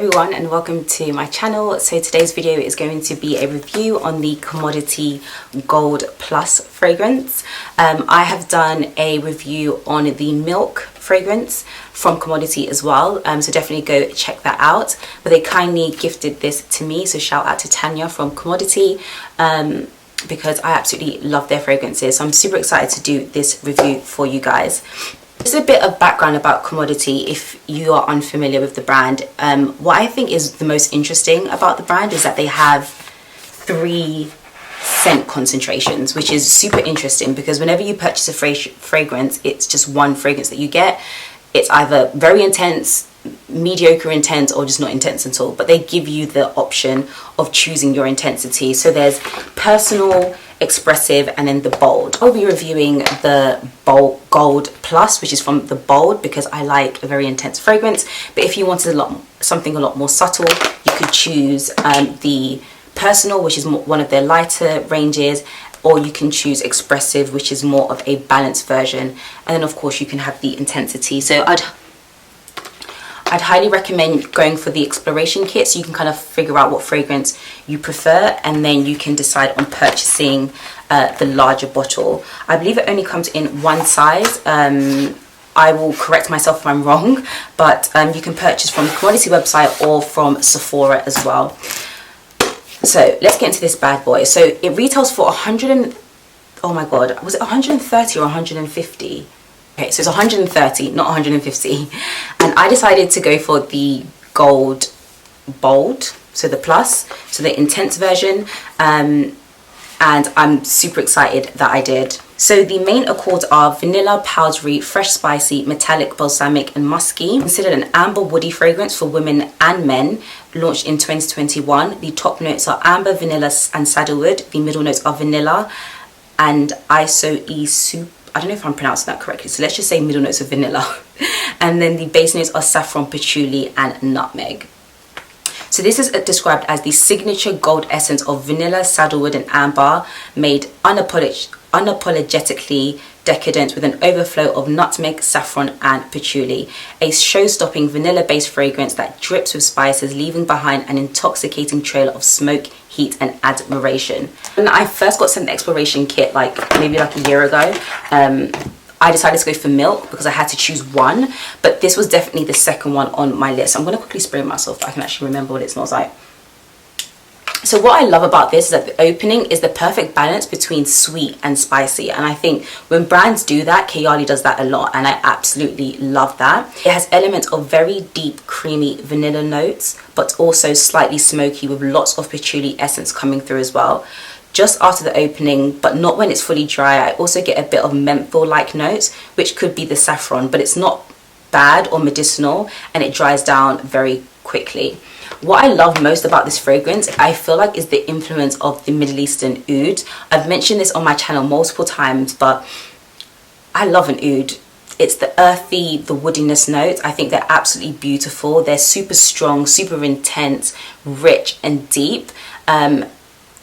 everyone and welcome to my channel. So today's video is going to be a review on the Commodity Gold Plus fragrance. I have done a review on the Milk fragrance from Commodity as well, so definitely go check that out. But they kindly gifted this to me, so shout out to Tanya from Commodity, because I absolutely love their fragrances. So I'm super excited to do this review for you guys. Just a bit of background about Commodity if you are unfamiliar with the brand. What I think is the most interesting about the brand is that they have 3 scent concentrations, which is super interesting because whenever you purchase a fragrance, it's just one fragrance that you get. It's either very intense, mediocre intense, or just not intense at all, but they give you the option of choosing your intensity. So there's personal, expressive, and then the bold. I'll be reviewing the Gold Plus, which is from the Bold, because I like a very intense fragrance. But if you wanted something a lot more subtle, you could choose the Personal, which is one of their lighter ranges, or you can choose Expressive, which is more of a balanced version. And then of course you can have the Intensity. So I'd highly recommend going for the exploration kit, so you can kind of figure out what fragrance you prefer, and then you can decide on purchasing the larger bottle. I believe it only comes in one size. I will correct myself if I'm wrong, but you can purchase from the Commodity website or from Sephora as well. So let's get into this bad boy. So it retails for oh my god, was it 130 or 150? Okay, so it's 130, not 150. And I decided to go for the Gold Bold, so the Plus, so the intense version. And I'm super excited that I did. So the main accords are vanilla, powdery, fresh spicy, metallic, balsamic, and musky. Considered an amber woody fragrance for women and men. Launched in 2021. The top notes are amber, vanilla, and sandalwood. The middle notes are vanilla and soup. I don't know if I'm pronouncing that correctly, so let's just say middle notes of vanilla. And then the base notes are saffron, patchouli, and nutmeg. So this is described as the signature gold essence of vanilla, sandalwood, and amber, made unapologetically decadent with an overflow of nutmeg, saffron, and patchouli. A show-stopping vanilla-based fragrance that drips with spices, leaving behind an intoxicating trail of smoke, heat, and admiration. When I first got sent the exploration kit maybe a year ago, I decided to go for Milk because I had to choose one, but this was definitely the second one on my list. I'm going to quickly spray myself so I can actually remember what it smells like. So what I love about this is that the opening is the perfect balance between sweet and spicy, and I think when brands do that, Kayali does that a lot, and I absolutely love that. It has elements of very deep creamy vanilla notes, but also slightly smoky with lots of patchouli essence coming through as well. Just after the opening, but not when it's fully dry, I also get a bit of menthol-like notes, which could be the saffron, but it's not bad or medicinal, and it dries down very quickly. What I love most about this fragrance, I feel like, is the influence of the Middle Eastern oud. I've mentioned this on my channel multiple times, but I love an oud. It's the earthy, the woodiness notes. I think they're absolutely beautiful. They're super strong, super intense, rich, and deep.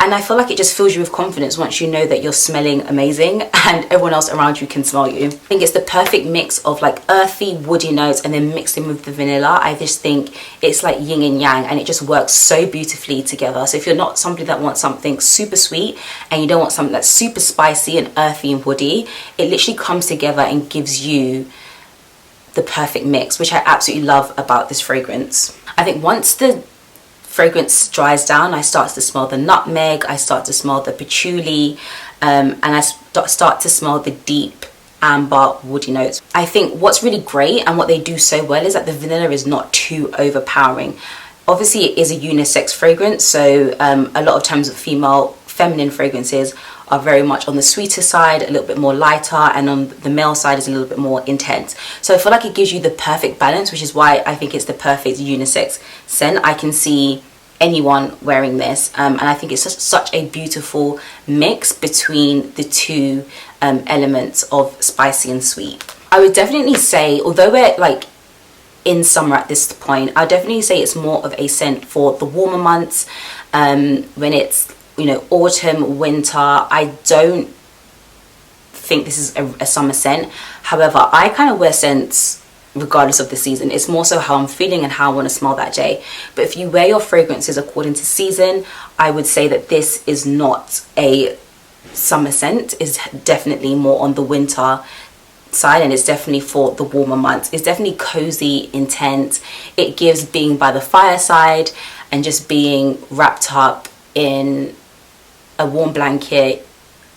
And I feel like it just fills you with confidence once you know that you're smelling amazing and everyone else around you can smell you. I think it's the perfect mix of earthy, woody notes and then mixed in with the vanilla. I just think it's like yin and yang, and it just works so beautifully together. So if you're not somebody that wants something super sweet and you don't want something that's super spicy and earthy and woody, it literally comes together and gives you the perfect mix, which I absolutely love about this fragrance. I think once the fragrance dries down, I start to smell the nutmeg, I start to smell the patchouli, and I start to smell the deep amber woody notes. I think what's really great and what they do so well is that the vanilla is not too overpowering. Obviously it is a unisex fragrance, so a lot of times feminine fragrances are very much on the sweeter side, a little bit more lighter, and on the male side is a little bit more intense. So I feel like it gives you the perfect balance, which is why I think it's the perfect unisex scent. I can see anyone wearing this, and I think it's such a beautiful mix between the two elements of spicy and sweet. I would definitely say, although we're in summer at this point, I'll definitely say it's more of a scent for the warmer months, when it's autumn, winter. I don't think this is a summer scent. However, I kind of wear scents regardless of the season. It's more so how I'm feeling and how I want to smell that day. But if you wear your fragrances according to season, I would say that this is not a summer scent. It's definitely more on the winter side, and it's definitely for the warmer months. It's definitely cozy, intense. It gives being by the fireside and just being wrapped up in a warm blanket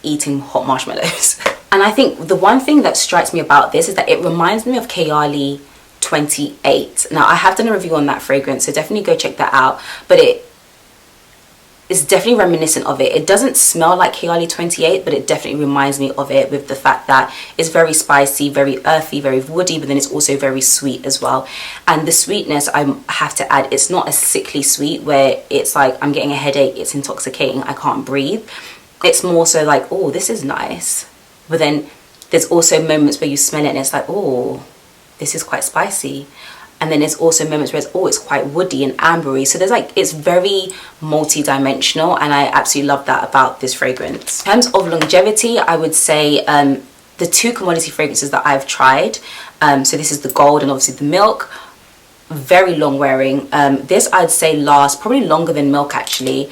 eating hot marshmallows. And I think the one thing that strikes me about this is that it reminds me of Kayali 28. Now, I have done a review on that fragrance, so definitely go check that out. But it's definitely reminiscent of it. It doesn't smell like Kayali 28, but it definitely reminds me of it, with the fact that it's very spicy, very earthy, very woody, but then it's also very sweet as well. And the sweetness, I have to add, it's not a sickly sweet where it's like I'm getting a headache, it's intoxicating, I can't breathe. It's more so like, oh, this is nice. But then there's also moments where you smell it and it's like, oh, this is quite spicy. And then there's also moments where it's, oh, it's quite woody and ambery. So there's like, it's very multi-dimensional, and I absolutely love that about this fragrance. In terms of longevity, I would say the two commodity fragrances that I've tried, so this is the gold and obviously the milk, very long wearing. This I'd say lasts probably longer than milk actually.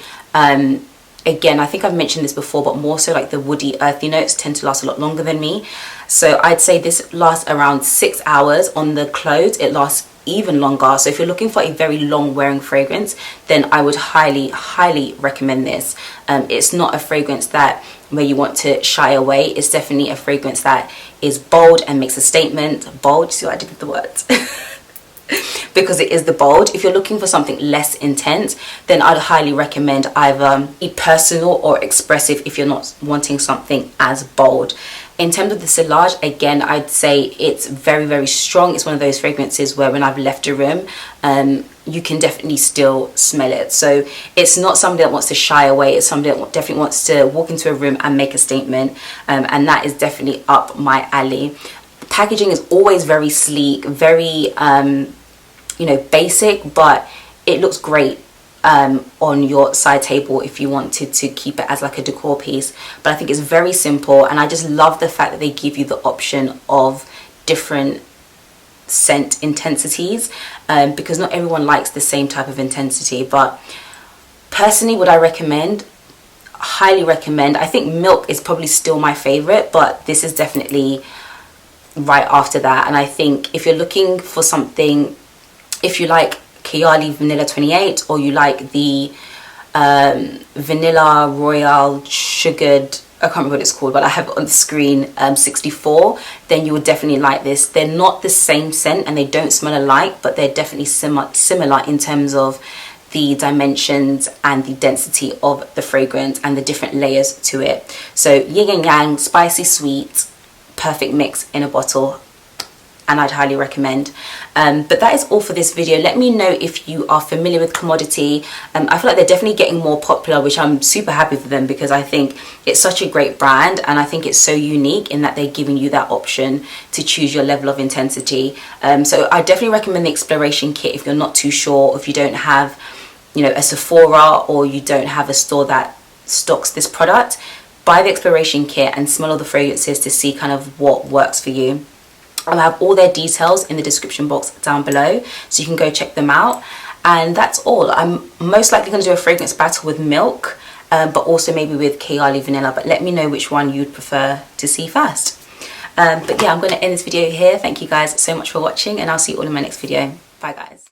Again, I think I've mentioned this before, but more so like the woody earthy notes tend to last a lot longer than me. So I'd say this lasts around 6 hours. On the clothes, it lasts even longer. So if you're looking for a very long wearing fragrance, then I would highly recommend this. It's not a fragrance that where you want to shy away. It's definitely a fragrance that is bold and makes a statement. Bold, see what I did with the words? Because it is the bold. If you're looking for something less intense, then I'd highly recommend either a personal or expressive if you're not wanting something as bold. In terms of the sillage, again, I'd say it's very strong. It's one of those fragrances where when I've left a room, you can definitely still smell it. So it's not somebody that wants to shy away. It's somebody that definitely wants to walk into a room and make a statement, and that is definitely up my alley. Packaging is always very sleek, very you know, basic, but it looks great on your side table if you wanted to keep it as like a decor piece. But I think it's very simple, and I just love the fact that they give you the option of different scent intensities, because not everyone likes the same type of intensity. But personally, would I recommend? Highly recommend. I think milk is probably still my favorite, but this is definitely right after that. And I think if you're looking for something, if you like Kayali Vanilla 28, or you like the Vanilla Royale Sugared, I can't remember what it's called, but I have it on the screen, 64, then you would definitely like this. They're not the same scent and they don't smell alike, but they're definitely similar in terms of the dimensions and the density of the fragrance and the different layers to it. So yin and yang, spicy, sweet, perfect mix in a bottle, and I'd highly recommend. But that is all for this video. Let me know if you are familiar with Commodity. I feel like they're definitely getting more popular, which I'm super happy for them, because I think it's such a great brand, and I think it's so unique in that they're giving you that option to choose your level of intensity. So I definitely recommend the Exploration Kit if you're not too sure, if you don't have, you know, a Sephora, or you don't have a store that stocks this product. Buy the Exploration Kit and smell all the fragrances to see kind of what works for you. I'll have all their details in the description box down below, so you can go check them out. And that's all. I'm most likely going to do a fragrance battle with milk, but also maybe with Kayali Vanilla. But let me know which one you'd prefer to see first. But yeah, I'm going to end this video here. Thank you guys so much for watching, and I'll see you all in my next video. Bye guys.